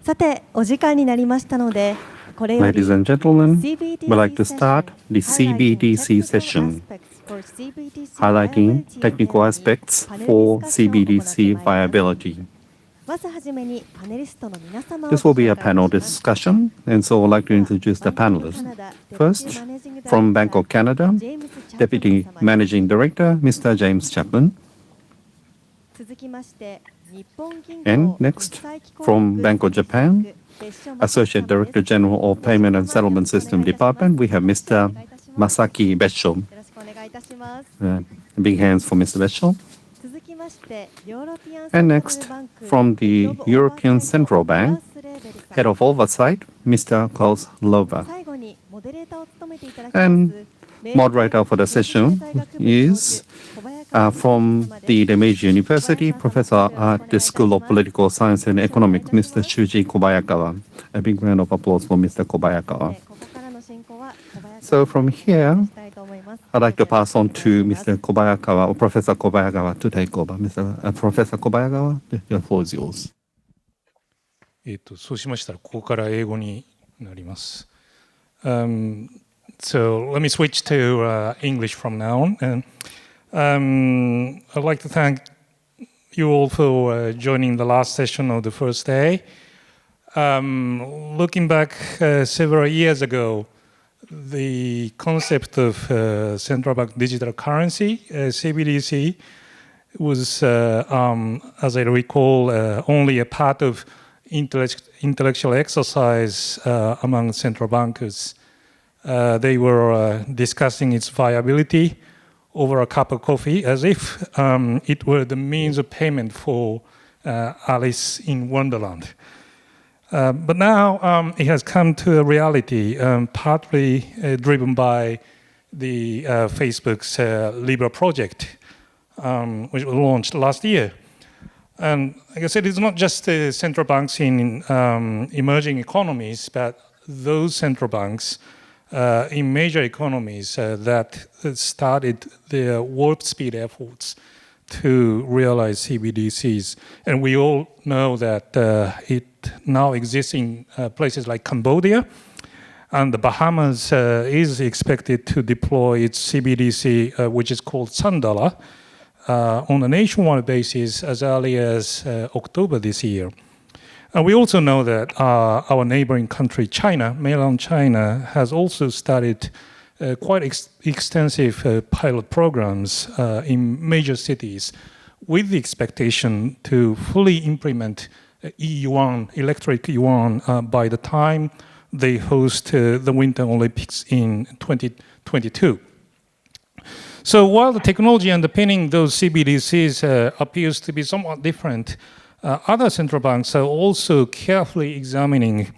さて、お時間になりましたので、これより Ladies and gentlemen, CBDC we'd like to start the CBDC session, highlighting technical aspects for CBDC viability. まずはじめにパネリストの皆様を This will be a ご紹介いたし panel ます。 discussion, and so I'd like to introduce the panelists. First, from Bank of Canada, Deputy Managing Director, Mr. James Chapman. 続きまして、日本銀 And 行 next, from Bank of Japan, Associate Director General of Payment and Settlement System Department, we have Mr. Masaki Besho. よろしくお願いいたします。 Big hands for Mr. Besho. 続きまして、ヨーロピアン And next, from the European Central Bank, Head of Oversight, Mr. Klaus Lober. 最後にモデレーターを務めていただきます。 And moderator for the session is from the Meiji University, Professor at the School of Political Science and Economics, Mr. Shuji Kobayakawa. A big round of applause for Mr. Kobayakawa. ここからの進行は小林 So from here, したいと思います。 I'd like to pass on to Mr. Kobayakawa, or Professor Kobayakawa, to take over. Professor Kobayakawa, the floor is yours. そうしましたら、ここから英語になります。So let me switch to English from now on. And I'd like to thank you all for joining the last session of the first day. Looking back several years ago, the concept of central bank digital currency, CBDC, was, as I recall, only a part of intellectual exercise among central bankers. They were discussing its viability over a cup of coffee as if it were the means of payment for Alice in Wonderland. But now it has come to a reality, partly driven by the Facebook's Libra project, which was launched last year. And like I said, it's not just the central banks in emerging economies, but those central banks in major economies that started their warp speed efforts to realize CBDCs. And we all know that it now exists in places like Cambodia, and the Bahamas is expected to deploy its CBDC, which is called $1, on a nationwide basis as early as October this year. And we also know that our neighboring country, China, mainland China, has also started quite extensive pilot programs in major cities with the expectation to fully implement e-yuan, electric yuan, by the time they host the Winter Olympics in 2022. So while the technology underpinning those CBDCs appears to be somewhat different, other central banks are also carefully examining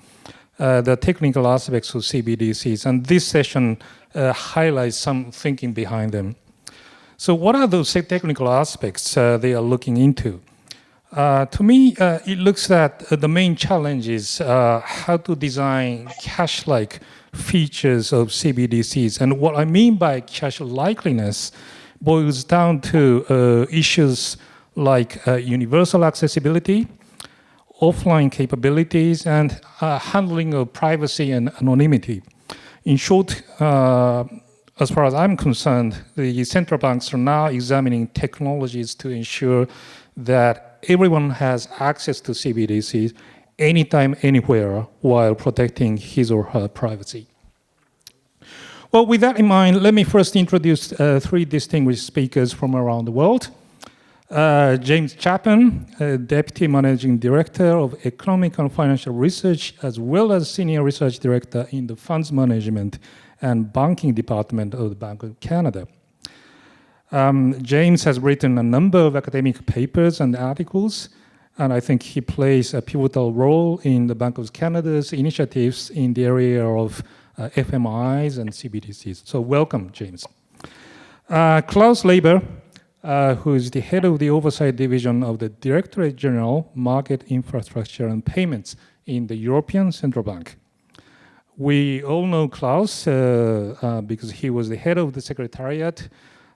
the technical aspects of CBDCs, and this session highlights some thinking behind them. So what are those technical aspects they are looking into? To me, it looks at the main challenge is how to design cash-like features of CBDCs. And what I mean by cash-likeliness boils down to issues like universal accessibility, offline capabilities, and handling of privacy and anonymity. In short, as far as I'm concerned, the central banks are now examining technologies to ensure that everyone has access to CBDCs anytime, anywhere, while protecting his or her privacy. Well, with that in mind, let me first introduce three distinguished speakers from around the world. James Chapman, Deputy Managing Director of Economic and Financial Research, as well as Senior Research Director in the Funds Management and Banking Department of the Bank of Canada. James has written a number of academic papers and articles, and I think he plays a pivotal role in the Bank of Canada's initiatives in the area of FMIs and CBDCs. So welcome, James. Klaus Lober, who is the head of the Oversight Division of the Directorate General, Market Infrastructure and Payments in the European Central Bank. We all know Klaus because he was the head of the Secretariat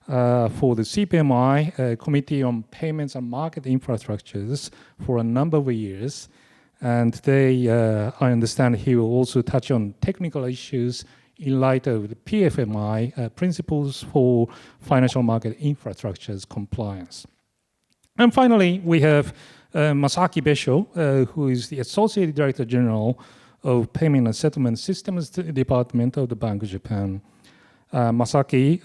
for the CPMI, Committee on Payments and Market Infrastructures, for a number of years. And today, I understand he will also touch on technical issues in light of the PFMI, Principles for Financial Market Infrastructures Compliance. And finally, we have Masaki Besho, who is the Associate Director General of Payment and Settlement Systems Department of the Bank of Japan. Masaki,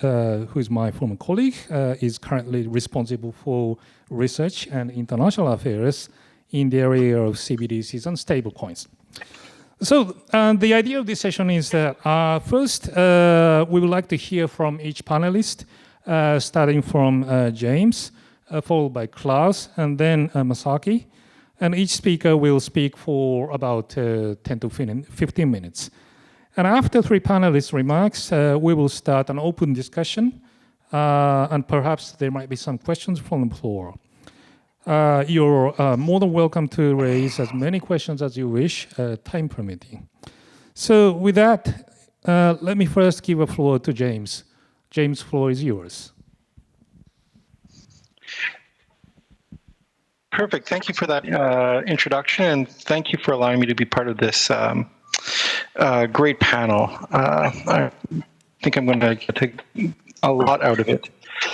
who is my former colleague, is currently responsible for research and international affairs in the area of CBDCs and stablecoins. So the idea of this session is that first, we would like to hear from each panelist, starting from James, followed by Klaus, and then Masaki. And each speaker will speak for about 10 to 15 minutes. And after three panelists' remarks, we will start an open discussion, and perhaps there might be some questions from the floor. You're more than welcome to raise as many questions as you wish, time permitting. So with that, let me first give a floor to James. James, floor is yours. Perfect. Thank you for that introduction, and thank you for allowing me to be part of this great panel. I think I'm going to get a lot out of it.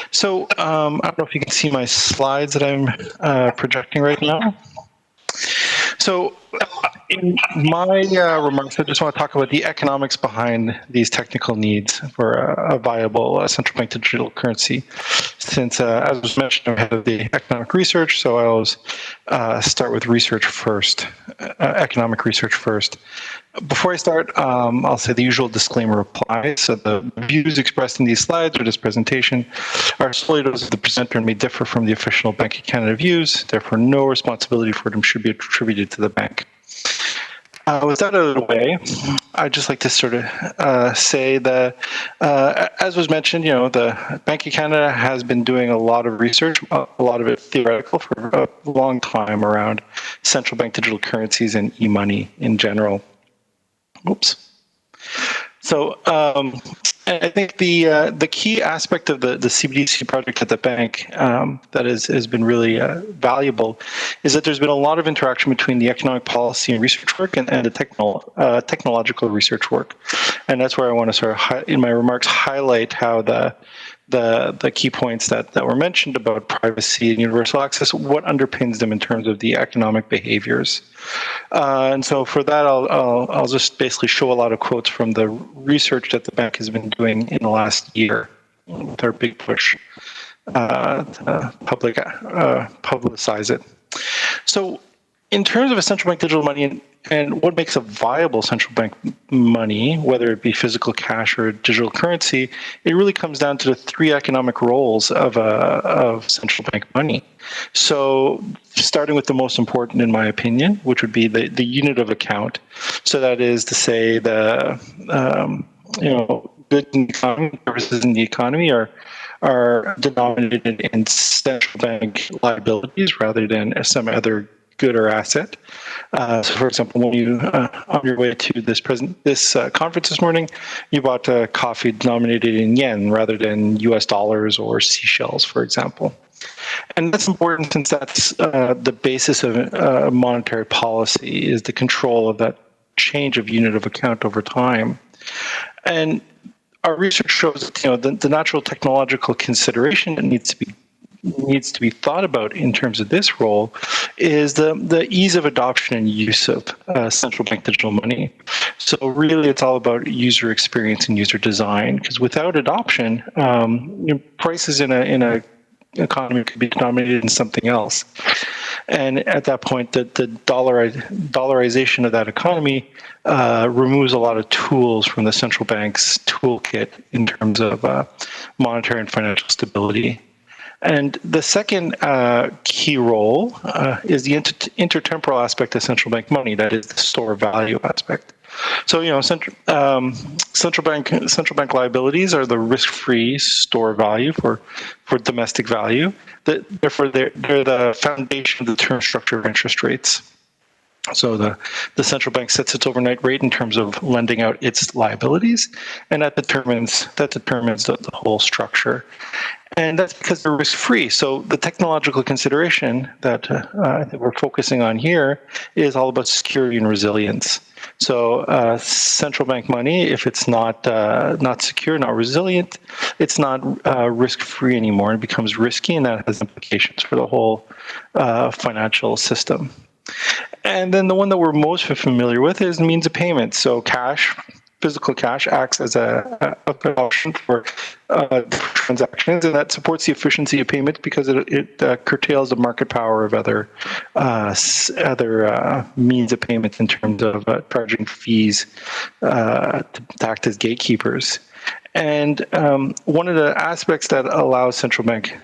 So I don't know if you can see my slides that I'm projecting right now. So in my remarks, I just want to talk about the economics behind these technical needs for a viable central bank digital currency. Since, as was mentioned, I'm head of the economic research, so I always start with research first, economic research first. Before I start, I'll say the usual disclaimer applies. So the views expressed in these slides or this presentation are solely those of the presenter and may differ from the official Bank of Canada views. Therefore, no responsibility for them should be attributed to the bank. With that out of the way, I'd just like to sort of say that, as was mentioned, the Bank of Canada has been doing a lot of research, a lot of it theoretical, for a long time around central bank digital currencies and e-money in general. Oops. So I think the key aspect of the CBDC project at the bank that has been really valuable is that there's been a lot of interaction between the economic policy and research work and the technological research work. And that's where I want to sort of, in my remarks, highlight how the key points that were mentioned about privacy and universal access, what underpins them in terms of the economic behaviors. And so for that, I'll just basically show a lot of quotes from the research that the bank has been doing in the last year with our big push to publicize it. So in terms of a central bank digital money and what makes a viable central bank money, whether it be physical cash or digital currency, it really comes down to the three economic roles of central bank money. So starting with the most important, in my opinion, which would be the unit of account. So that is to say the goods in the economy, services in the economy are denominated in central bank liabilities rather than some other good or asset. So, for example, when you on your way to this conference this morning, you bought coffee denominated in yen rather than U.S. dollars or seashells, for example. And that's important since that's the basis of monetary policy, is the control of that change of unit of account over time. And our research shows that the natural technological consideration that needs to be thought about in terms of this role is the ease of adoption and use of central bank digital money. So really, it's all about user experience and user design. Because without adoption, prices in a economy could be denominated in something else. And at that point, the dollarization of that economy removes a lot of tools from the central bank's toolkit in terms of monetary and financial stability. And the second key role is the intertemporal aspect of central bank money, that is the store of value aspect. So, central bank liabilities are the risk-free store of value for domestic value. Therefore, they're the foundation of the term structure of interest rates. So the central bank sets its overnight rate in terms of lending out its liabilities, and that determines the whole structure. And that's because they're risk-free. So the technological consideration that I think we're focusing on here is all about security and resilience. So central bank money, if it's not secure, not resilient, it's not risk-free anymore. It becomes risky, and that has implications for the whole financial system. And then the one that we're most familiar with is means of payment. So cash, physical cash, acts as a good option for transactions, and that supports the efficiency of payments because it curtails the market power of other means of payment in terms of charging fees to act as gatekeepers. And one of the aspects that allows central bank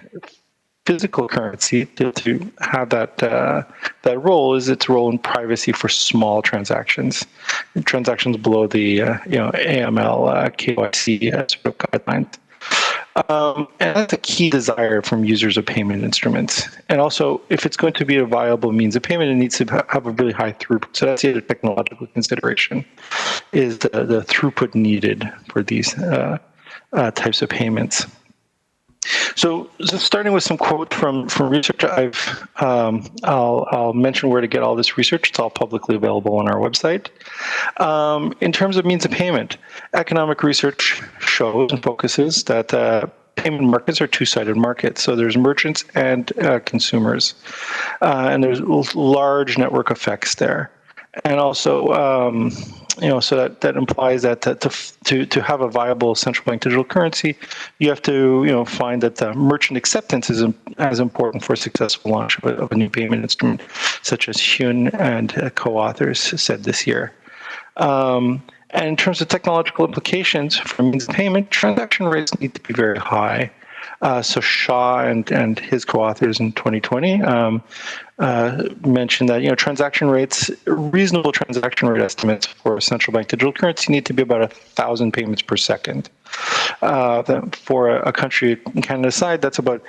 physical currency to have that role is its role in privacy for small transactions below the AML KYC sort of guidelines. And that's a key desire from users of payment instruments. And also, if it's going to be a viable means of payment, it needs to have a really high throughput. So that's the other technological consideration, is the throughput needed for these types of payments. So starting with some quotes from research, I'll mention where to get all this research. It's all publicly available on our website. In terms of means of payment, economic research shows and focuses that payment markets are two-sided markets. So there's merchants and consumers, and there's large network effects there. And also, so that implies that to have a viable central bank digital currency, you have to, find that the merchant acceptance is as important for a successful launch of a new payment instrument, such as Hyun and co-authors said this year. And in terms of technological implications for means of payment, transaction rates need to be very high. So Shaw and his co-authors in 2020 mentioned that reasonable transaction rate estimates for central bank digital currency need to be about 1,000 payments per second. For a country in Canada's side, that's about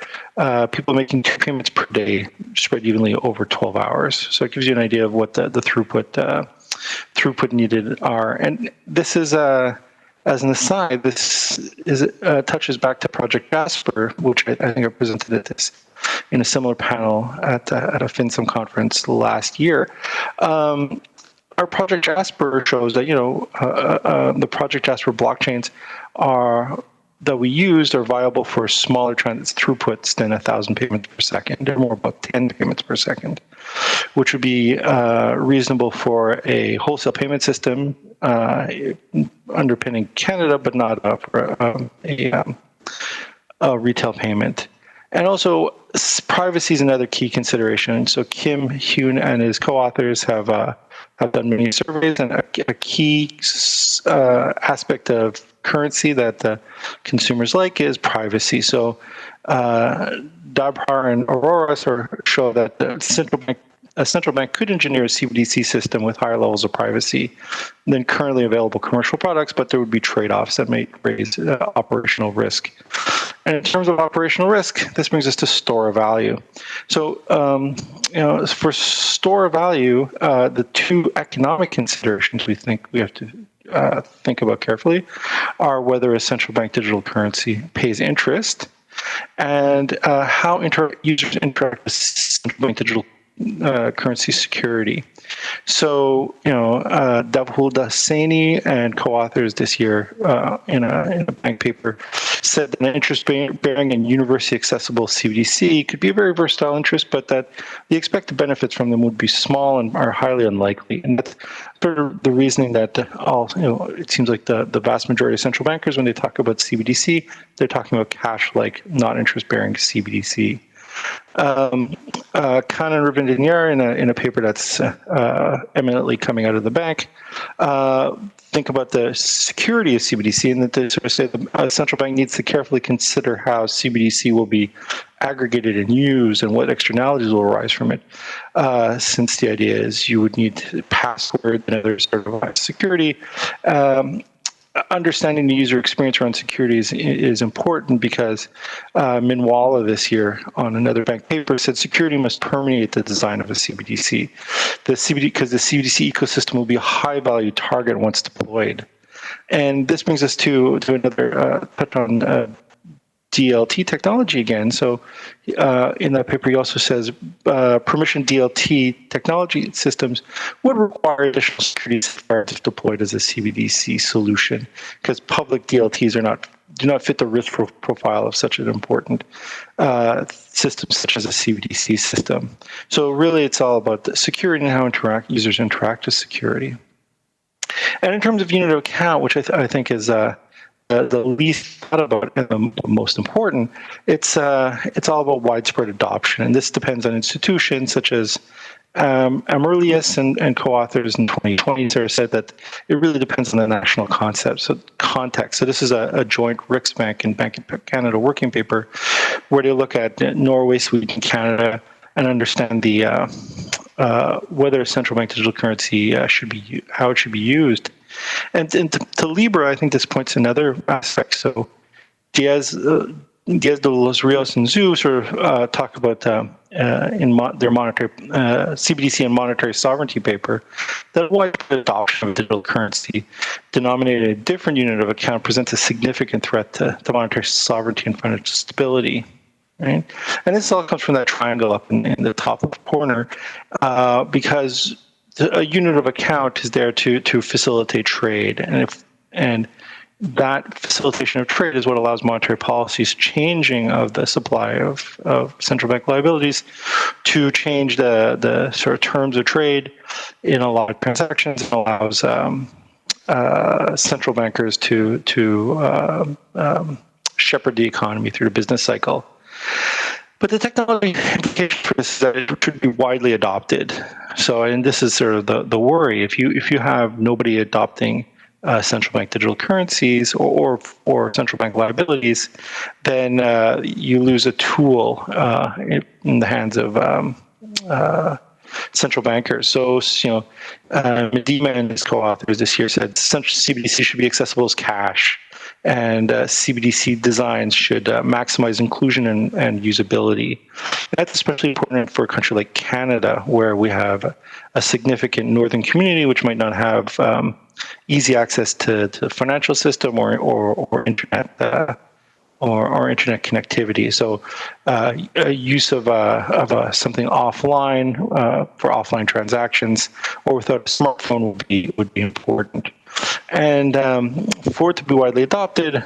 people making 2 payments per day, spread evenly over 12 hours. So it gives you an idea of what the throughput needed are. And this is as an aside, this touches back to Project Jasper, which I think I presented at this in a similar panel at a FinSum conference last year. Our Project Jasper shows that the Project Jasper blockchains that we used are viable for smaller throughputs than 1,000 payments per second. They're more about 10 payments per second, which would be reasonable for a wholesale payment system underpinning Canada, but not for a retail payment. And also, privacy is another key consideration. So Kim Hyun and his co-authors have done many surveys, and a key aspect of currency that the consumers like is privacy. So Dabhar and Aurora show that a central bank could engineer a CBDC system with higher levels of privacy than currently available commercial products, but there would be trade-offs that may raise operational risk. And in terms of operational risk, this brings us to store of value. So, for store of value, the two economic considerations we think we have to think about carefully are whether a central bank digital currency pays interest and how users interact with central bank digital currency security. So, Davul Dasani and co-authors this year in a bank paper said that an interest-bearing and universally accessible CBDC could be a very versatile interest, but that the expected benefits from them would be small and are highly unlikely. And that's sort of the reasoning that it seems like the vast majority of central bankers, when they talk about CBDC, they're talking about cash-like, not interest-bearing CBDC. Khan and Ravindran in a paper that's eminently coming out of the bank think about the security of CBDC, and that they sort of say the central bank needs to carefully consider how CBDC will be aggregated and used and what externalities will arise from it, since the idea is you would need password and other sort of security. Understanding the user experience around security is important because Minwala this year on another bank paper said security must permeate the design of a CBDC. Because the CBDC ecosystem will be a high-value target once deployed. And this brings us to another touch on DLT technology again. So in that paper, he also says permission DLT technology systems would require additional security safeguards if deployed as a CBDC solution, because public DLTs do not fit the risk profile of such an important system such as a CBDC system. So really, it's all about the security and how users interact with security. And in terms of unit of account, which I think is the least thought about and the most important, it's all about widespread adoption, and this depends on institutions such as Amarlius and co-authors in 2020 said that it really depends on the national context. So this is a joint Riksbank and Bank of Canada working paper where they look at Norway, Sweden, Canada, and understand the whether a central bank digital currency how it should be used. And to Libra, I think this points to another aspect. So Diaz de los Rios and Zhu sort of talk about their monetary CBDC and monetary sovereignty paper that widespread adoption of digital currency denominated a different unit of account presents a significant threat to monetary sovereignty and financial stability. Right? And this all comes from that triangle up in the top left corner, because a unit of account is there to facilitate trade, and that facilitation of trade is what allows monetary policies changing of the supply of central bank liabilities to change the sort of terms of trade in a lot of transactions, and allows central bankers to shepherd the economy through the business cycle. But the technology implication for this is that it should be widely adopted. So, and this is sort of the worry. If you have nobody adopting central bank digital currencies or central bank liabilities, then you lose a tool in the hands of central bankers. So, Medina and his co-authors this year said CBDC should be accessible as cash, and CBDC designs should maximize inclusion and usability. And that's especially important for a country like Canada, where we have a significant northern community which might not have easy access to the financial system or internet or internet connectivity. So use of something offline for offline transactions or without a smartphone would be important. And for it to be widely adopted,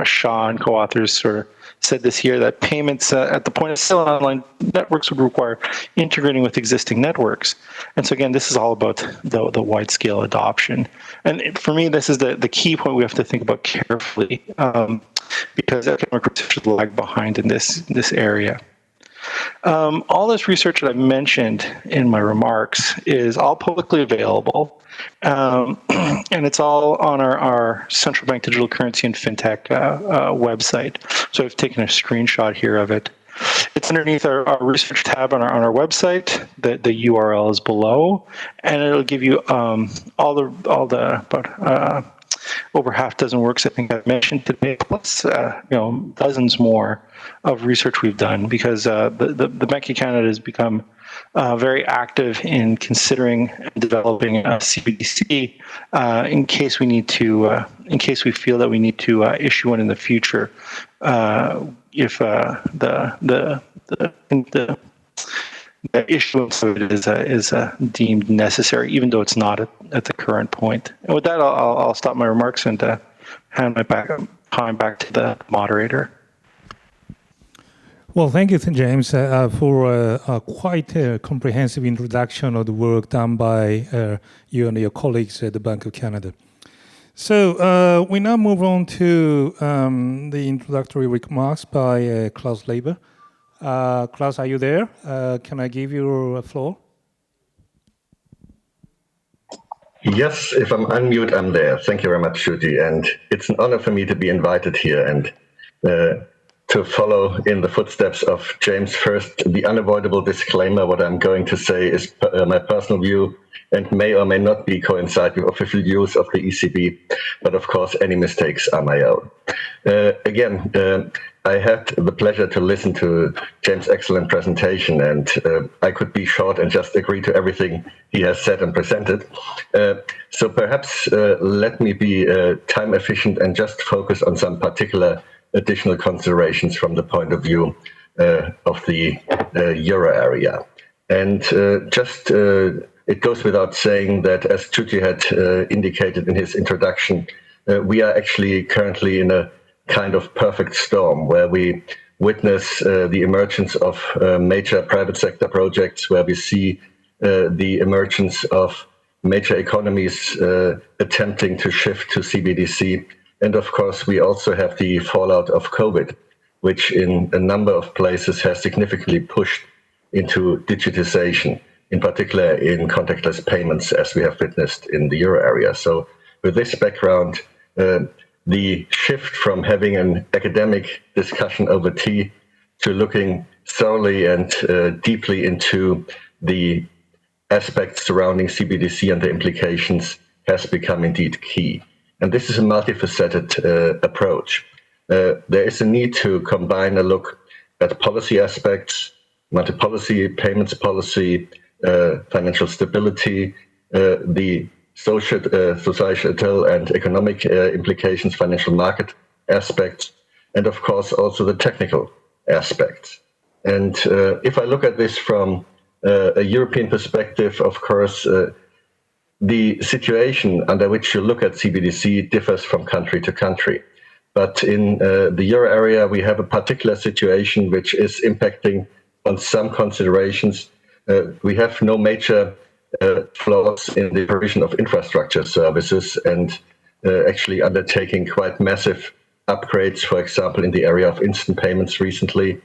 Shaw and co-authors sort of said this year that payments at the point of sale on online networks would require integrating with existing networks. And so again, this is all about the wide-scale adoption. And for me, this is the key point we have to think about carefully, because economic research lag behind in this area. All this research that I've mentioned in my remarks is all publicly available, and it's all on our central bank digital currency and fintech website. So I've taken a screenshot here of it. It's underneath our research tab on our website. The URL is below, and it'll give you all the about over half dozen works I think I've mentioned today, plus dozens more of research we've done, because the Bank of Canada has become very active in considering and developing a CBDC in case we feel that we need to issue one in the future if the issuance of it is deemed necessary, even though it's not at the current point. And with that, I'll stop my remarks and hand my time back to the moderator. Well, thank you, James, for a quite comprehensive introduction of the work done by you and your colleagues at the Bank of Canada. So we now move on to the introductory remarks by Klaus Leiber. Klaus, are you there? Can I give you a floor? Yes, if I'm unmute, I'm there. Thank you very much, Shuji. And it's an honor for me to be invited here and to follow in the footsteps of James. First, the unavoidable disclaimer: what I'm going to say is my personal view and may or may not be coincide with official views of the ECB. But of course, any mistakes are my own. Again, I had the pleasure to listen to James' excellent presentation, and I could be short and just agree to everything he has said and presented. So perhaps let me be time efficient and just focus on some particular additional considerations from the point of view of the euro area. And it goes without saying that, as Chuji had indicated in his introduction, we are actually currently in a kind of perfect storm where we witness the emergence of major private sector projects, where we see the emergence of major economies attempting to shift to CBDC. And of course, we also have the fallout of COVID, which in a number of places has significantly pushed into digitization, in particular in contactless payments, as we have witnessed in the euro area. So with this background, the shift from having an academic discussion over tea to looking thoroughly and deeply into the aspects surrounding CBDC and the implications has become indeed key. And this is a multifaceted approach. There is a need to combine a look at policy aspects, multi-policy, payments policy, financial stability, the societal and economic implications, financial market aspects, and of course also the technical aspects. And if I look at this from a European perspective, of course, the situation under which you look at CBDC differs from country to country. But in the euro area, we have a particular situation which is impacting on some considerations. We have no major flaws in the provision of infrastructure services and actually undertaking quite massive upgrades, for example, in the area of instant payments recently.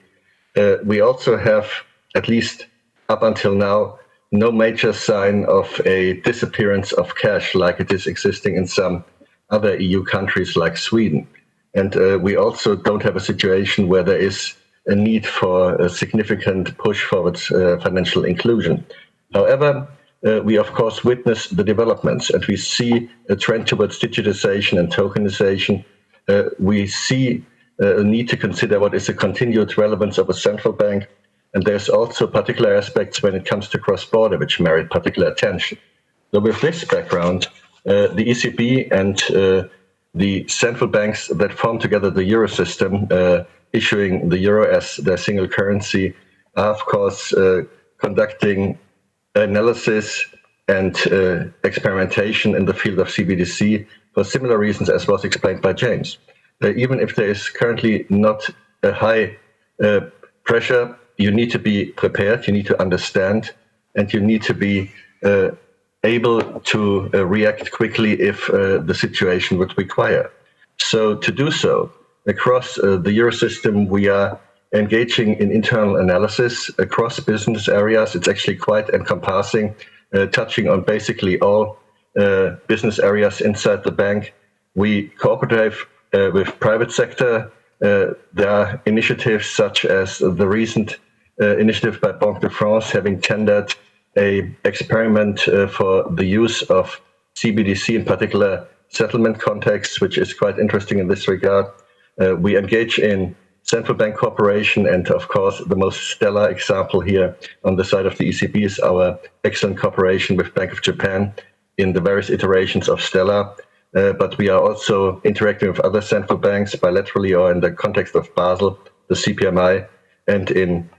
We also have, at least up until now, no major sign of a disappearance of cash like it is existing in some other EU countries like Sweden. And we also don't have a situation where there is a need for a significant push forwards financial inclusion. However, we of course witness the developments, and we see a trend towards digitization and tokenization. We see a need to consider what is the continued relevance of a central bank. And there's also particular aspects when it comes to cross-border, which merit particular attention. So with this background, the ECB and the central banks that form together the euro system, issuing the euro as their single currency, are of course conducting analysis and experimentation in the field of CBDC for similar reasons as was explained by James. Even if there is currently not a high pressure, you need to be prepared, you need to understand, and you need to be able to react quickly if the situation would require. So to do so, across the euro system, we are engaging in internal analysis across business areas. It's actually quite encompassing, touching on basically all business areas inside the bank. We cooperate with private sector. There are initiatives such as the recent initiative by Banque de France having tendered an experiment for the use of CBDC, in particular settlement contexts, which is quite interesting in this regard. We engage in central bank cooperation, and of course the most stellar example here on the side of the ECB is our excellent cooperation with Bank of Japan in the various iterations of Stellar. But we are also interacting with other central banks bilaterally or in the context of Basel, the CPMI, and in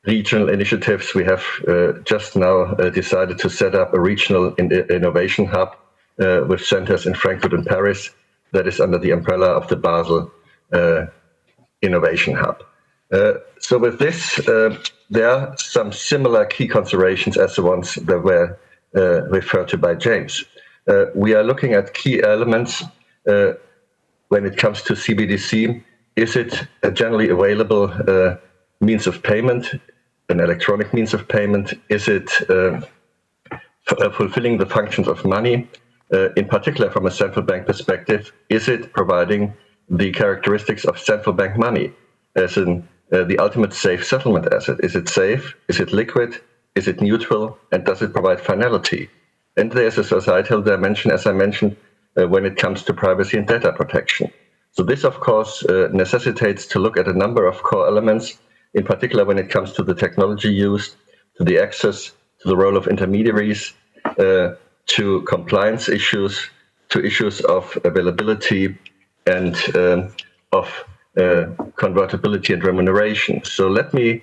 regional initiatives. We have just now decided to set up a regional innovation hub with centers in Frankfurt and Paris that is under the umbrella of the Basel Innovation Hub. So with this, there are some similar key considerations as the ones that were referred to by James. We are looking at key elements when it comes to CBDC. Is it a generally available means of payment, an electronic means of payment? Is it fulfilling the functions of money? In particular, from a central bank perspective, is it providing the characteristics of central bank money as in the ultimate safe settlement asset? Is it safe? Is it liquid? Is it neutral? And does it provide finality? And there's a societal dimension, as I mentioned, when it comes to privacy and data protection. So this, of course, necessitates to look at a number of core elements, in particular when it comes to the technology used, to the access, to the role of intermediaries, to compliance issues, to issues of availability, and of convertibility and remuneration. So let me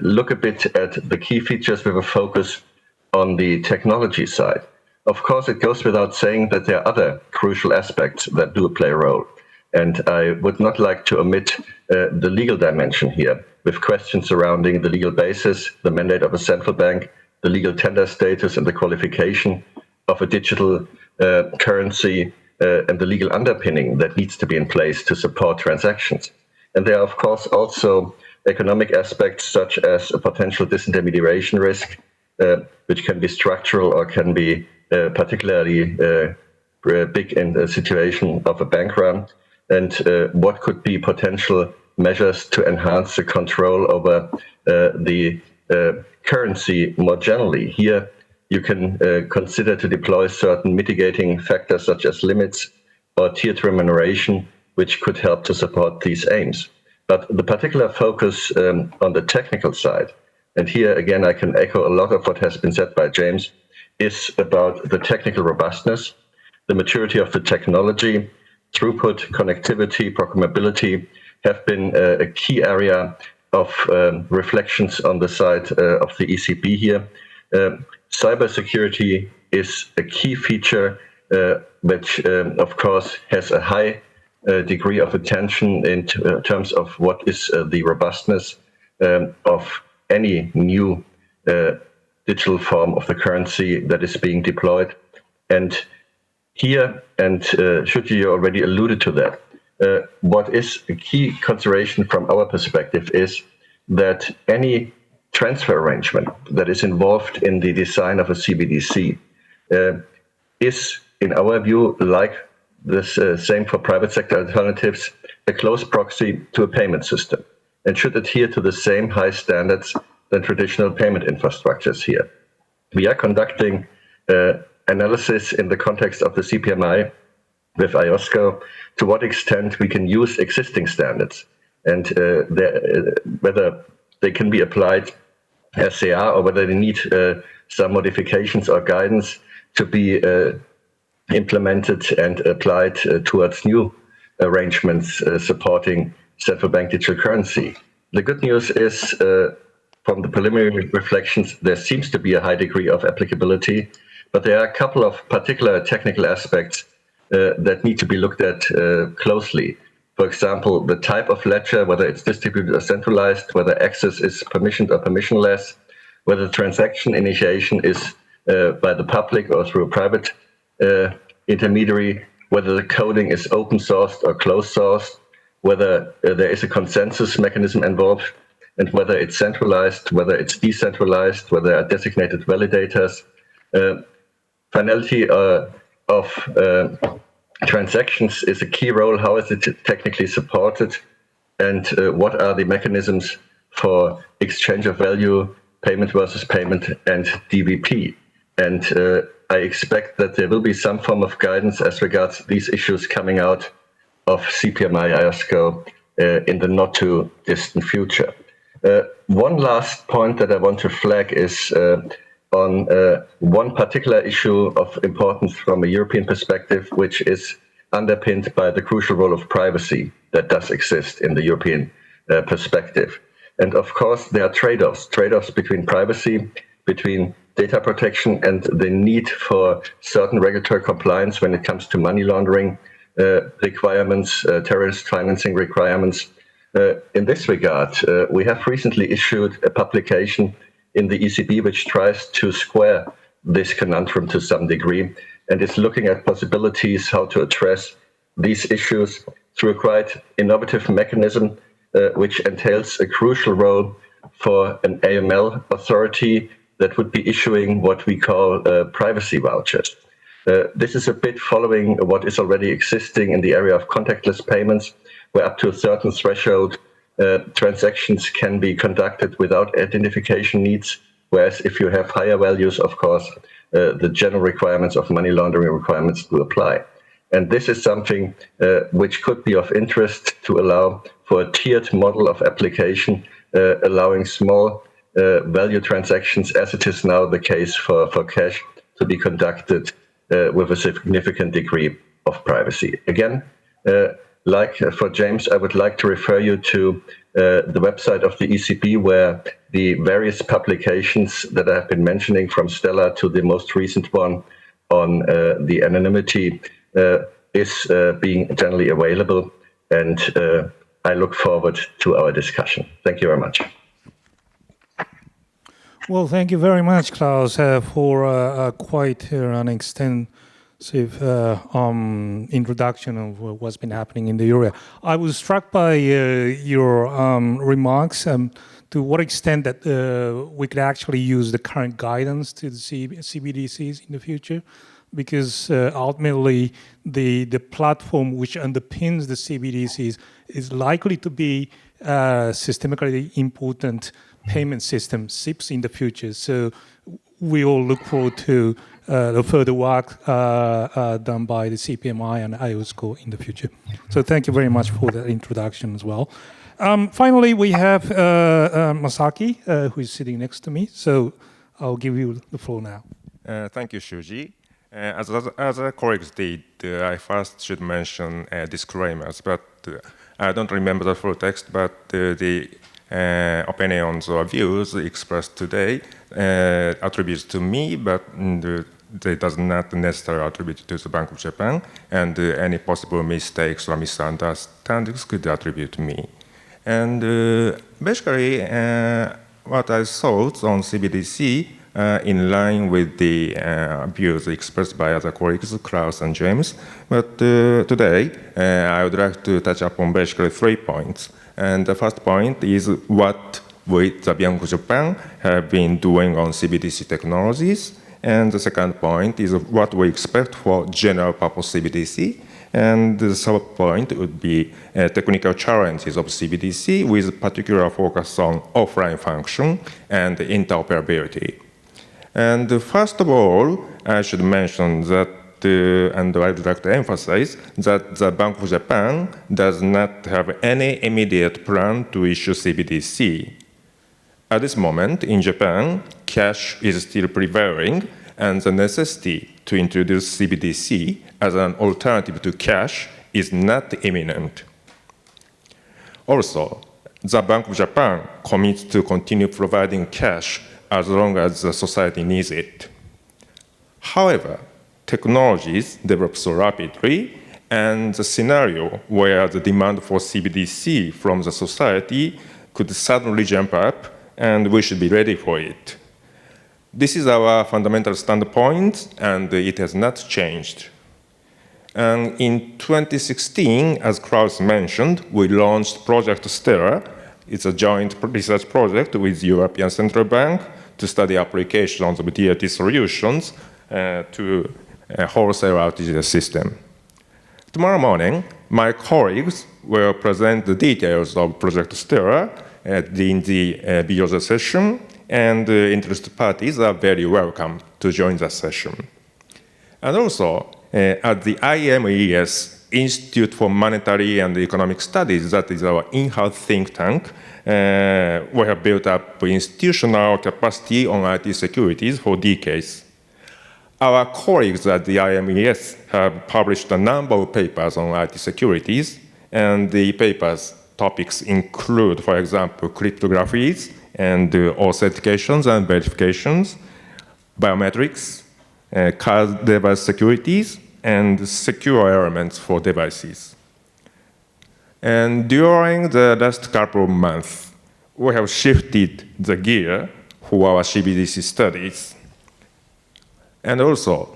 look a bit at the key features with a focus on the technology side. Of course, it goes without saying that there are other crucial aspects that do play a role. And I would not like to omit the legal dimension here, with questions surrounding the legal basis, the mandate of a central bank, the legal tender status and the qualification of a digital currency, and the legal underpinning that needs to be in place to support transactions. And there are, of course, also economic aspects such as a potential disintermediation risk, which can be structural or can be particularly big in the situation of a bank run, and what could be potential measures to enhance the control over the currency more generally. Here, you can consider to deploy certain mitigating factors such as limits or tiered remuneration, which could help to support these aims. But the particular focus on the technical side, and here again I can echo a lot of what has been said by James, is about the technical robustness, the maturity of the technology, throughput, connectivity, programmability have been a key area of reflections on the side of the ECB here. Cybersecurity is a key feature which, of course, has a high degree of attention in terms of what is the robustness of any new digital form of the currency that is being deployed. And here, and Shuji already alluded to that, what is a key consideration from our perspective is that any transfer arrangement that is involved in the design of a CBDC is, in our view, like this same for private sector alternatives, a close proxy to a payment system and should adhere to the same high standards than traditional payment infrastructures here. We are conducting analysis in the context of the CPMI with IOSCO to what extent we can use existing standards and whether they can be applied as they are or whether they need some modifications or guidance to be implemented and applied towards new arrangements supporting central bank digital currency. The good news is from the preliminary reflections, there seems to be a high degree of applicability, but there are a couple of particular technical aspects that need to be looked at closely. For example, the type of ledger, whether it's distributed or centralized, whether access is permissioned or permissionless, whether transaction initiation is by the public or through a private intermediary, whether the coding is open sourced or closed sourced, whether there is a consensus mechanism involved, and whether it's centralized, whether it's decentralized, whether there are designated validators. Finality of transactions is a key role. How is it technically supported? And what are the mechanisms for exchange of value, payment versus payment, and DVP? And I expect that there will be some form of guidance as regards these issues coming out of CPMI IOSCO in the not too distant future. One last point that I want to flag is on one particular issue of importance from a European perspective, which is underpinned by the crucial role of privacy that does exist in the European perspective. And of course, there are trade-offs between privacy, between data protection, and the need for certain regulatory compliance when it comes to money laundering requirements, terrorist financing requirements. In this regard, we have recently issued a publication in the ECB which tries to square this conundrum to some degree and is looking at possibilities how to address these issues through a quite innovative mechanism which entails a crucial role for an AML authority that would be issuing what we call privacy vouchers. This is a bit following what is already existing in the area of contactless payments, where up to a certain threshold, transactions can be conducted without identification needs, whereas if you have higher values, of course, the general requirements of money laundering requirements do apply. And this is something which could be of interest to allow for a tiered model of application, allowing small value transactions, as it is now the case for cash, to be conducted with a significant degree of privacy. Again, like for James, I would like to refer you to the website of the ECB, where the various publications that I have been mentioning, from Stella to the most recent one on the anonymity, is being generally available. And I look forward to our discussion. Thank you very much. Well, thank you very much, Klaus, for quite an extensive introduction of what's been happening in the area. I was struck by your remarks to what extent that we could actually use the current guidance to the CBDCs in the future, because ultimately the platform which underpins the CBDCs is likely to be systemically important payment system, SIPs, in the future. So we all look forward to the further work done by the CPMI and IOSCO in the future. So thank you very much for that introduction as well. Finally, we have Masaki, who is sitting next to me. So I'll give you the floor now. Thank you, Shuji. As other colleagues did, I first should mention disclaimers, but I don't remember the full text, but the opinions or views expressed today attributes to me, but they does not necessarily attribute to the Bank of Japan, and any possible mistakes or misunderstandings could attribute to me. And basically, what I thought on CBDC in line with the views expressed by other colleagues, Klaus and James. But today, I would like to touch upon basically 3 points. And the first point is what we, the Bank of Japan, have been doing on CBDC technologies. And the second point is what we expect for general purpose CBDC. And the third point would be technical challenges of CBDC with particular focus on offline function and interoperability. And first of all, I should mention that, and I would like to emphasize that the Bank of Japan does not have any immediate plan to issue CBDC. At this moment, in Japan, cash is still prevailing, and the necessity to introduce CBDC as an alternative to cash is not imminent. Also, the Bank of Japan commits to continue providing cash as long as the society needs it. However, technologies develop so rapidly, and the scenario where the demand for CBDC from the society could suddenly jump up, and we should be ready for it. This is our fundamental standpoint, and it has not changed. And in 2016, as Klaus mentioned, we launched Project Stella. It's a joint research project with the European Central Bank to study applications of DLT solutions to a wholesale outage system. Tomorrow morning, my colleagues will present the details of Project Stella in the BOZ session, and interested parties are very welcome to join the session. And also, at the IMES, Institute for Monetary and Economic Studies, that is our in-house think tank, we have built up institutional capacity on IT securities for decades. Our colleagues at the IMES have published a number of papers on IT securities, and the papers topics include, for example, cryptographies and authentications and verifications, biometrics, card device securities, and secure elements for devices. And during the last couple of months, we have shifted the gear for our CBDC studies. And also,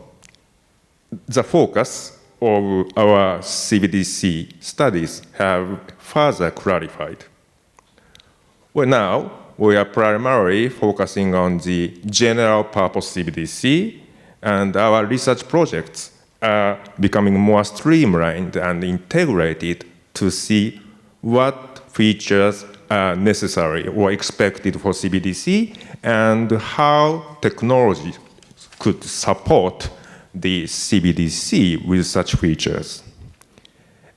the focus of our CBDC studies have further clarified. Well, now, we are primarily focusing on the general purpose CBDC, and our research projects are becoming more streamlined and integrated to see what features are necessary or expected for CBDC and how technology could support the CBDC with such features.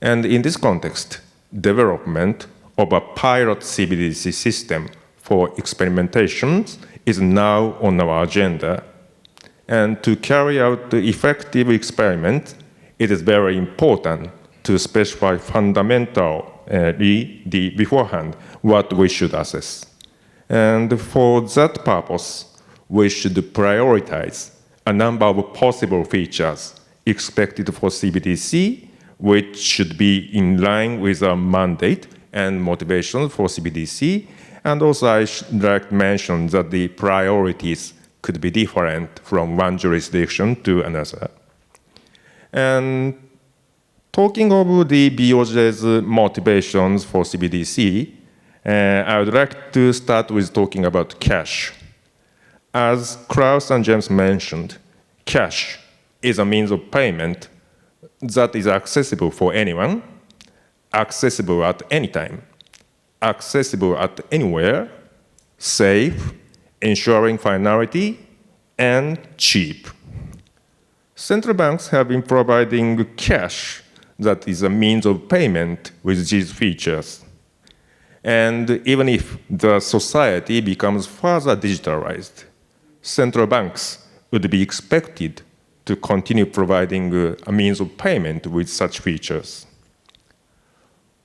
And in this context, development of a pilot CBDC system for experimentations is now on our agenda. And to carry out the effective experiment, it is very important to specify fundamentally beforehand what we should assess. And for that purpose, we should prioritize a number of possible features expected for CBDC, which should be in line with our mandate and motivation for CBDC. And also, I should like to mention that the priorities could be different from one jurisdiction to another. And talking of the BOJ's motivations for CBDC, I would like to start with talking about cash. As Klaus and James mentioned, cash is a means of payment that is accessible for anyone, accessible at any time, accessible at anywhere, safe, ensuring finality, and cheap. Central banks have been providing cash that is a means of payment with these features. And even if the society becomes further digitalized, central banks would be expected to continue providing a means of payment with such features.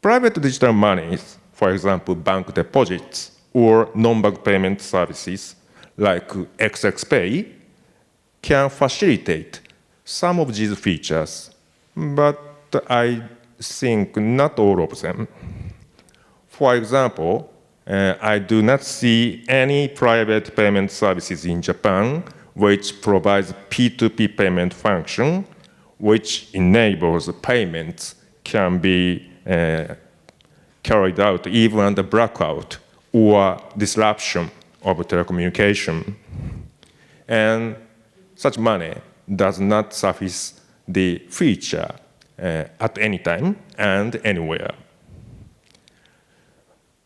Private digital monies, for example, bank deposits or non-bank payment services like XXPay, can facilitate some of these features, but I think not all of them. For example, I do not see any private payment services in Japan which provides P2P payment function, which enables payments can be carried out even under blackout or disruption of telecommunication. And such money does not suffice the feature at any time and anywhere.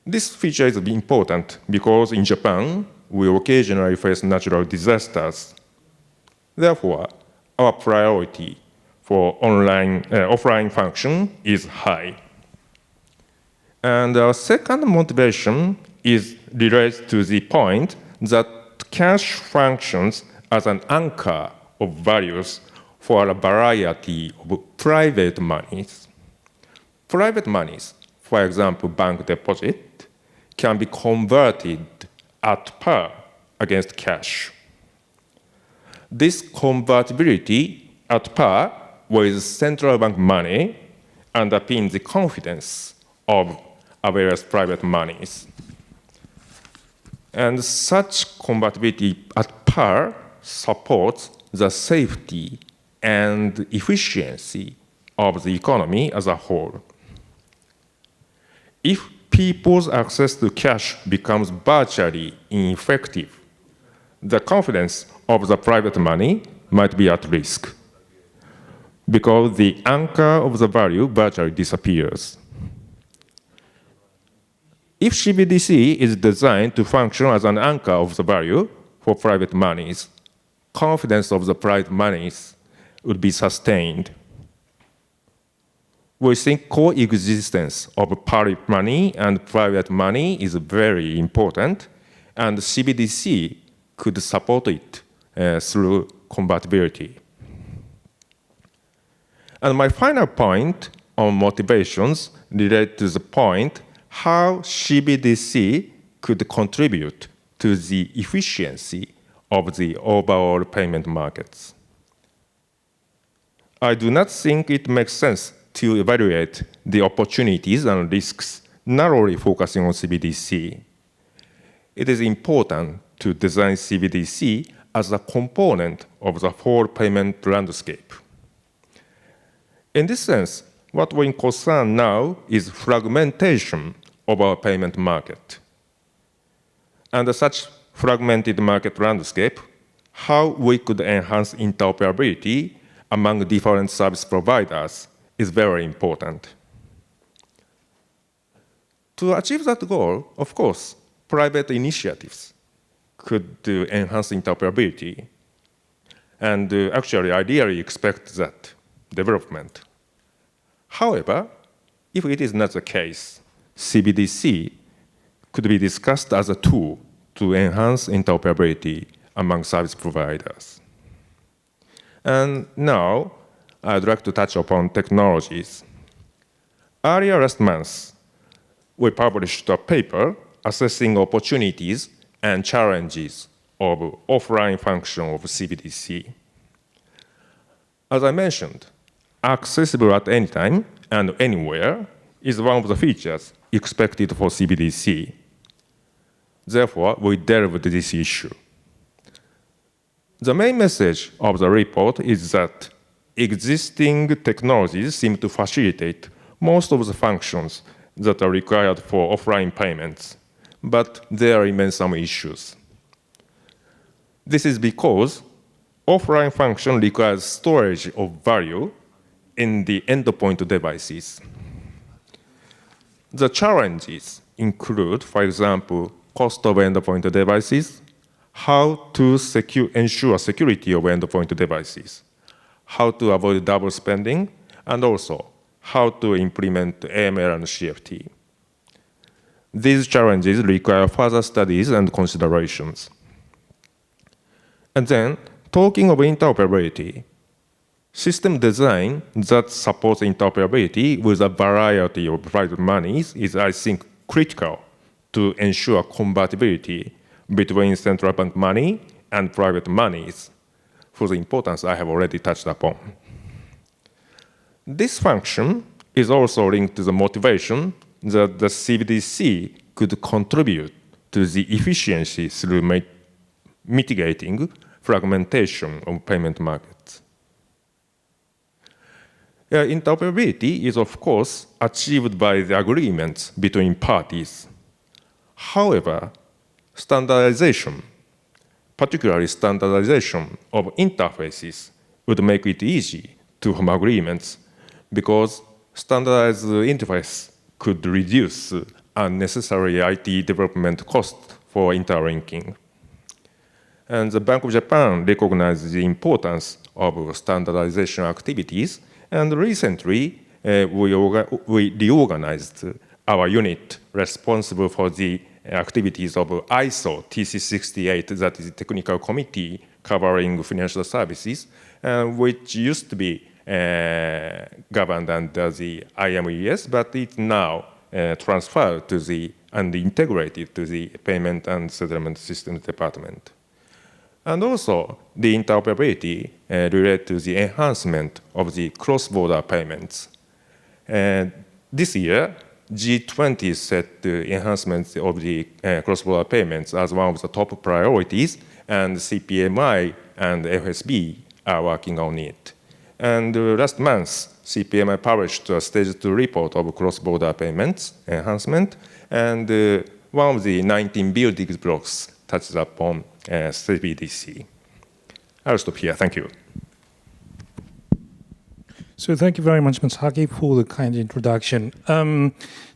This feature is important because in Japan, we occasionally face natural disasters. Therefore, our priority for offline function is high. And our second motivation is related to the point that cash functions as an anchor of values for a variety of private monies. Private monies, for example, bank deposit, can be converted at par against cash. This convertibility at par with central bank money underpins the confidence of various private monies. And such convertibility at par supports the safety and efficiency of the economy as a whole. If people's access to cash becomes virtually ineffective, the confidence of the private money might be at risk because the anchor of the value virtually disappears. If CBDC is designed to function as an anchor of the value for private monies, confidence of the private monies would be sustained. We think coexistence of public money and private money is very important, and CBDC could support it through convertibility. And my final point on motivations related to the point how CBDC could contribute to the efficiency of the overall payment markets. I do not think it makes sense to evaluate the opportunities and risks narrowly focusing on CBDC. It is important to design CBDC as a component of the whole payment landscape. In this sense, what we concern now is fragmentation of our payment market. Under such fragmented market landscape, how we could enhance interoperability among different service providers is very important. To achieve that goal, of course, private initiatives could enhance interoperability. And actually, ideally expect that development. However, if it is not the case, CBDC could be discussed as a tool to enhance interoperability among service providers. And now, I'd like to touch upon technologies. Earlier last month, we published a paper assessing opportunities and challenges of offline function of CBDC. As I mentioned, accessible at any time and anywhere is one of the features expected for CBDC. Therefore, we delved this issue. The main message of the report is that existing technologies seem to facilitate most of the functions that are required for offline payments, but there remain some issues. This is because offline function requires storage of value in the endpoint devices. The challenges include, for example, cost of endpoint devices, how to ensure security of endpoint devices, how to avoid double spending, and also how to implement AML and CFT. These challenges require further studies and considerations. And then, talking of interoperability, system design that supports interoperability with a variety of private monies is, I think, critical to ensure compatibility between central bank money and private monies, for the importance I have already touched upon. This function is also linked to the motivation that the CBDC could contribute to the efficiency through mitigating fragmentation of payment markets. Interoperability is, of course, achieved by the agreements between parties. However, standardization, particularly standardization of interfaces, would make it easy to form agreements because standardized interface could reduce unnecessary IT development costs for interlinking. And the Bank of Japan recognizes the importance of standardization activities, and recently we reorganized our unit responsible for the activities of ISO TC68, that is the technical committee covering financial services, which used to be governed under the IMES, but it's now transferred to the and integrated to the Payment and Settlement Systems Department. And also, the interoperability related to the enhancement of the cross-border payments. This year, G20 set the enhancements of the cross-border payments as one of the top priorities, and CPMI and FSB are working on it. And last month, CPMI published a Stage 2 report of cross-border payments enhancement, and one of the 19 building blocks touches upon CBDC. I'll stop here. Thank you. So thank you very much, Masaki, for the kind introduction.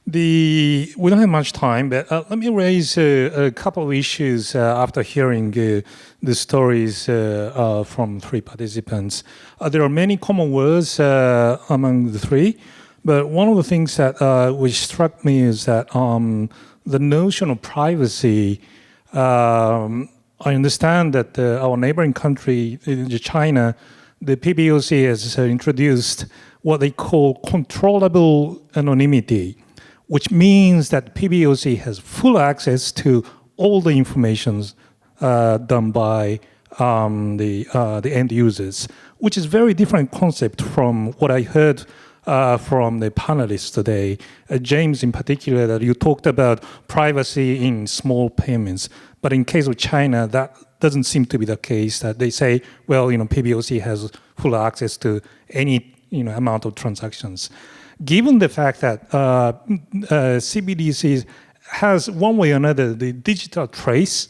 We don't have much time, but let me raise a couple of issues after hearing the stories from three participants. There are many common words among the three, but one of the things that which struck me is that the notion of privacy. I understand that our neighboring country, China, the PBOC has introduced what they call controllable anonymity, which means that PBOC has full access to all the information done by the end users, which is a very different concept from what I heard from the panelists today. James, in particular, that you talked about privacy in small payments. But in case of China, that doesn't seem to be the case, that they say, well, PBOC has full access to any amount of transactions. Given the fact that CBDC has one way or another the digital trace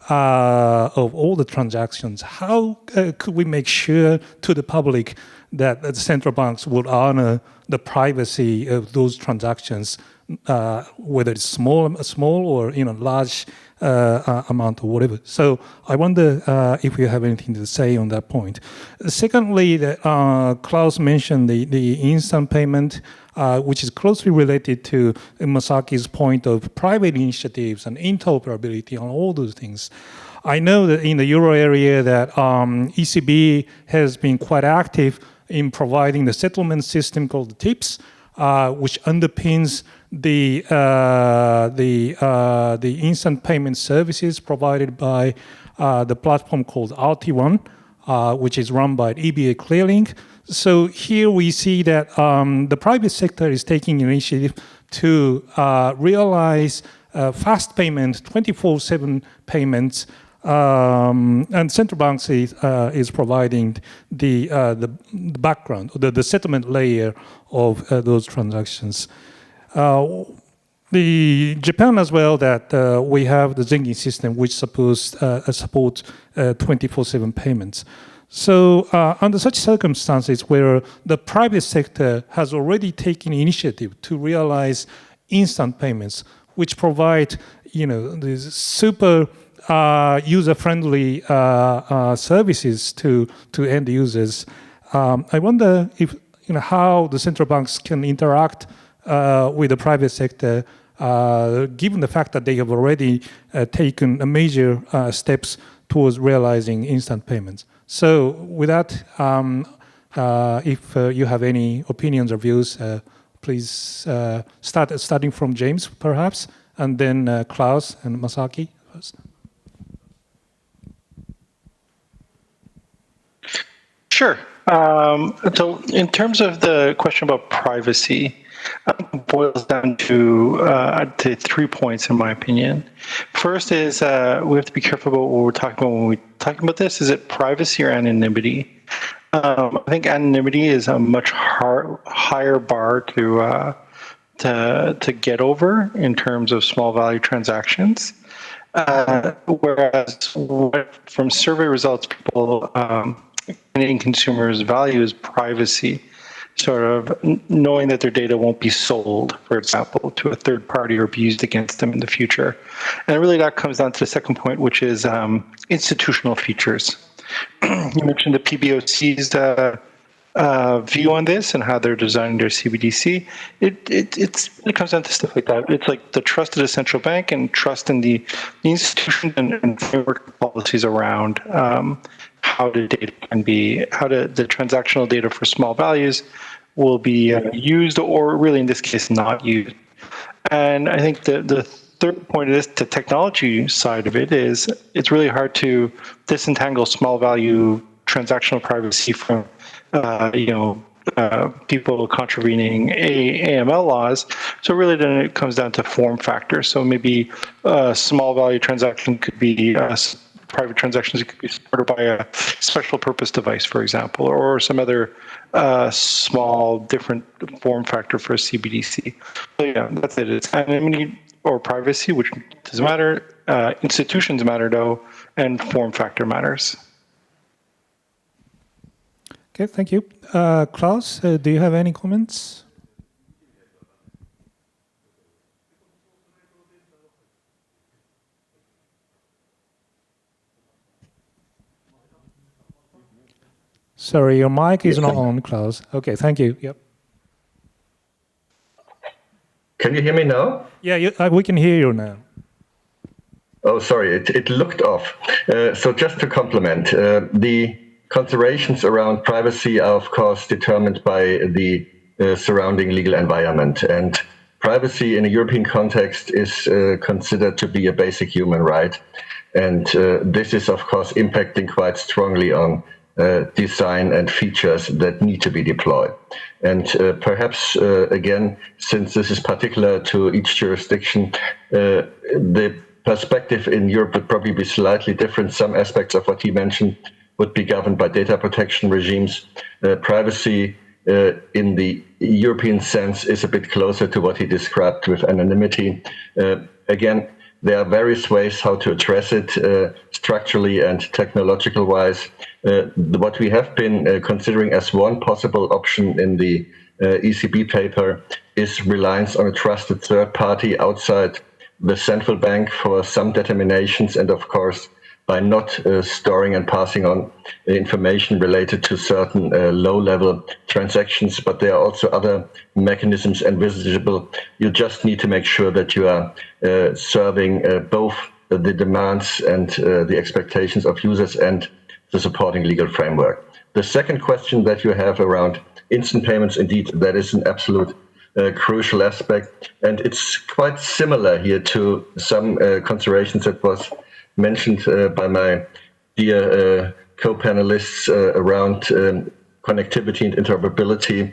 of all the transactions, how could we make sure to the public that the central banks would honor the privacy of those transactions, whether it's small or large amount or whatever? So I wonder if you have anything to say on that point. Secondly, Klaus mentioned the instant payment, which is closely related to Masaki's point of private initiatives and interoperability on all those things. I know that in the euro area that ECB has been quite active in providing the settlement system called the TIPS, which underpins the instant payment services provided by the platform called RT1, which is run by EBA Clearing. So here we see that the private sector is taking initiative to realize fast payment, 24/7 payments, and central banks is providing the background, the settlement layer of those transactions. The Japan as well, that we have the Zengi system, which supports 24/7 payments. So under such circumstances where the private sector has already taken initiative to realize instant payments, which provide, these super user-friendly services to end users, I wonder if, how the central banks can interact with the private sector, given the fact that they have already taken major steps towards realizing instant payments. So with that, if you have any opinions or views, please starting from James, perhaps, and then Klaus and Masaki first. Sure. So in terms of the question about privacy, it boils down to, I'd say, 3 points in my opinion. First is we have to be careful about what we're talking about when we're talking about this. Is it privacy or anonymity? I think anonymity is a much higher bar to get over in terms of small value transactions. Whereas from survey results, people, Canadian consumers value is privacy, sort of knowing that their data won't be sold, for example, to a third party or be used against them in the future. And really that comes down to the second point, which is institutional features. You mentioned the PBOC's view on this and how they're designing their CBDC. It comes down to stuff like that. It's like the trust of the central bank and trust in the institution and framework policies around how the data can be, the transactional data for small values will be used, or really in this case not used. And I think the third point of this, the technology side of it, is it's really hard to disentangle small value transactional privacy from people contravening AML laws. So really then it comes down to form factor. So maybe a small value transaction could be private transactions could be supported by a special purpose device, for example, or some other small different form factor for a CBDC. So yeah, that's it. It's anonymity or privacy, which doesn't matter. Institutions matter though, and form factor matters. Okay, thank you. Klaus, do you have any comments? Sorry, your mic is not on, Klaus. Okay, thank you. Yep. Can you hear me now? Yeah, we can hear you now. Oh, sorry, it looked off. So just to complement, the considerations around privacy are, of course, determined by the surrounding legal environment. And privacy in a European context is considered to be a basic human right. And this is, of course, impacting quite strongly on design and features that need to be deployed. And perhaps, again, since this is particular to each jurisdiction, the perspective in Europe would probably be slightly different. Some aspects of what he mentioned would be governed by data protection regimes. Privacy in the European sense is a bit closer to what he described with anonymity. Again, there are various ways how to address it structurally and technological-wise. What we have been considering as one possible option in the ECB paper is reliance on a trusted third party outside the central bank for some determinations, and of course, by not storing and passing on information related to certain low-level transactions, but there are also other mechanisms envisageable. You just need to make sure that you are serving both the demands and the expectations of users and the supporting legal framework. The second question that you have around instant payments, indeed, that is an absolute crucial aspect. And it's quite similar here to some considerations that was mentioned by my dear co-panelists around connectivity and interoperability.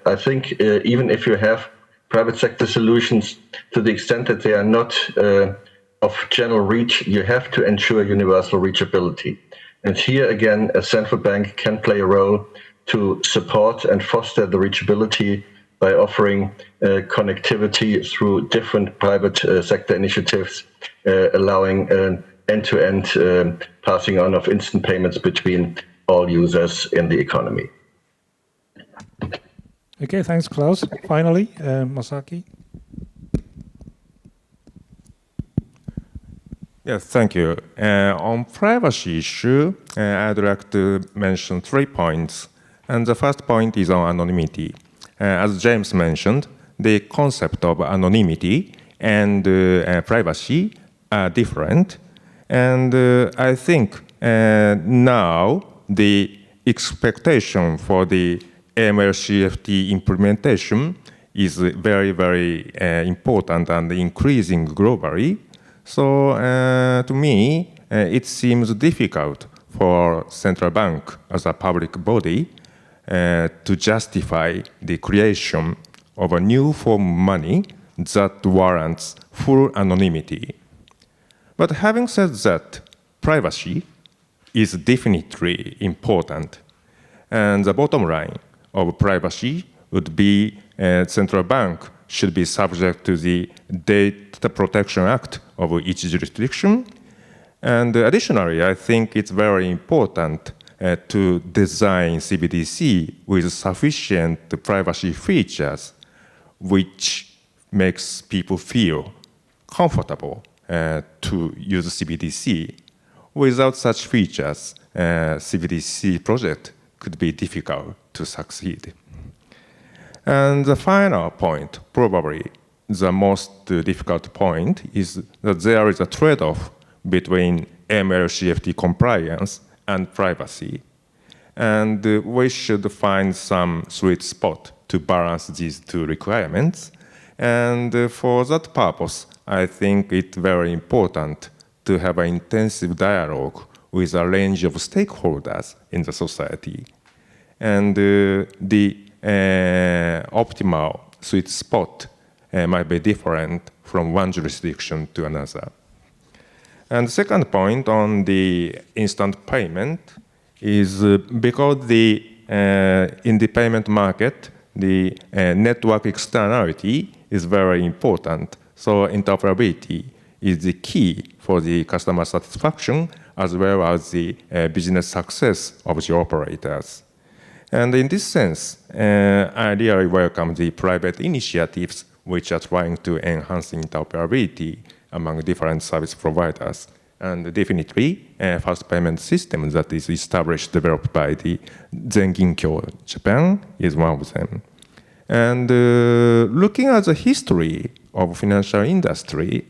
I think even if you have private sector solutions, to the extent that they are not of general reach, you have to ensure universal reachability. And here again, a central bank can play a role to support and foster the reachability by offering connectivity through different private sector initiatives, allowing end-to-end passing on of instant payments between all users in the economy. Okay, thanks, Klaus. Finally, Masaki. Yes, thank you. On privacy issue, I'd like to mention 3 points. And the first point is on anonymity. As James mentioned, the concept of anonymity and privacy are different. And I think now the expectation for the AML-CFT implementation is very, very important and increasing globally. So to me, it seems difficult for central bank as a public body to justify the creation of a new form of money that warrants full anonymity. But having said that, privacy is definitely important. And the bottom line of privacy would be central bank should be subject to the Data Protection Act of each jurisdiction. And additionally, I think it's very important to design CBDC with sufficient privacy features which makes people feel comfortable to use CBDC. Without such features, CBDC project could be difficult to succeed. And the final point, probably the most difficult point, is that there is a trade-off between AML-CFT compliance and privacy. And we should find some sweet spot to balance these two requirements. And for that purpose, I think it's very important to have an intensive dialogue with a range of stakeholders in the society. And the optimal sweet spot might be different from one jurisdiction to another. And the second point on the instant payment is because in the payment market, the network externality is very important. So interoperability is the key for the customer satisfaction as well as the business success of the operators. And in this sense, I really welcome the private initiatives which are trying to enhance interoperability among different service providers. And definitely, fast payment system that is established, developed by the Zenginkyo Japan is one of them. And looking at the history of financial industry,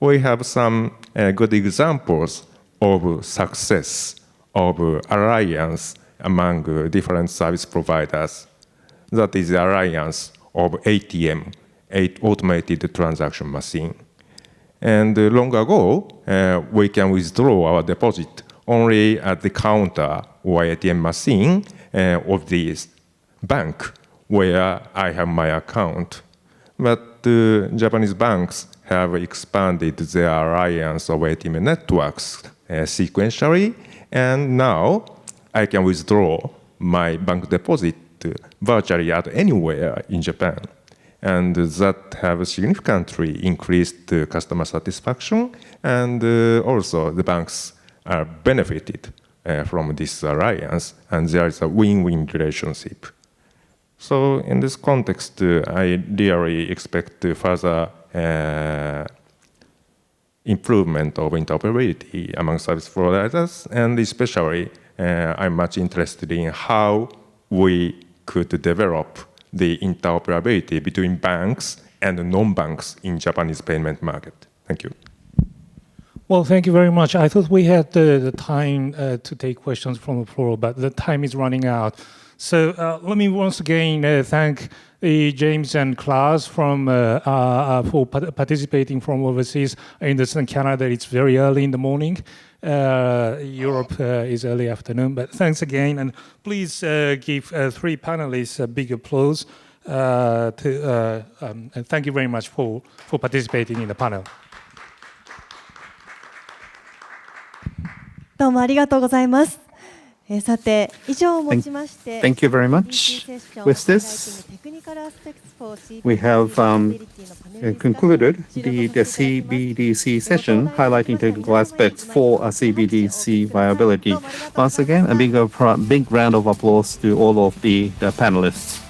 we have some good examples of success of alliance among different service providers. That is the alliance of ATM, automated transaction machine. And long ago, we can withdraw our deposit only at the counter or ATM machine of the bank where I have my account. But Japanese banks have expanded their alliance of ATM networks sequentially, and now I can withdraw my bank deposit virtually at anywhere in Japan. And that have significantly increased customer satisfaction, and also the banks are benefited from this alliance, and there is a win-win relationship. So in this context, I really expect further improvement of interoperability among service providers, and especially I'm much interested in how we could develop the interoperability between banks and non-banks in Japanese payment market. Thank you. Well, thank you very much. I thought we had the time to take questions from the floor, but the time is running out. So let me once again thank James and Klaus for participating from overseas. I understand Canada, it's very early in the morning. Europe is early afternoon. But thanks again, and please give three panelists a big applause. And thank you very much for participating in the panel. どうもありがとうございます。さて、以上をもちまして、 Thank you very much. With this, we have concluded the CBDC session highlighting technical aspects for CBDC viability. Once again, a big round of applause to all of the panelists.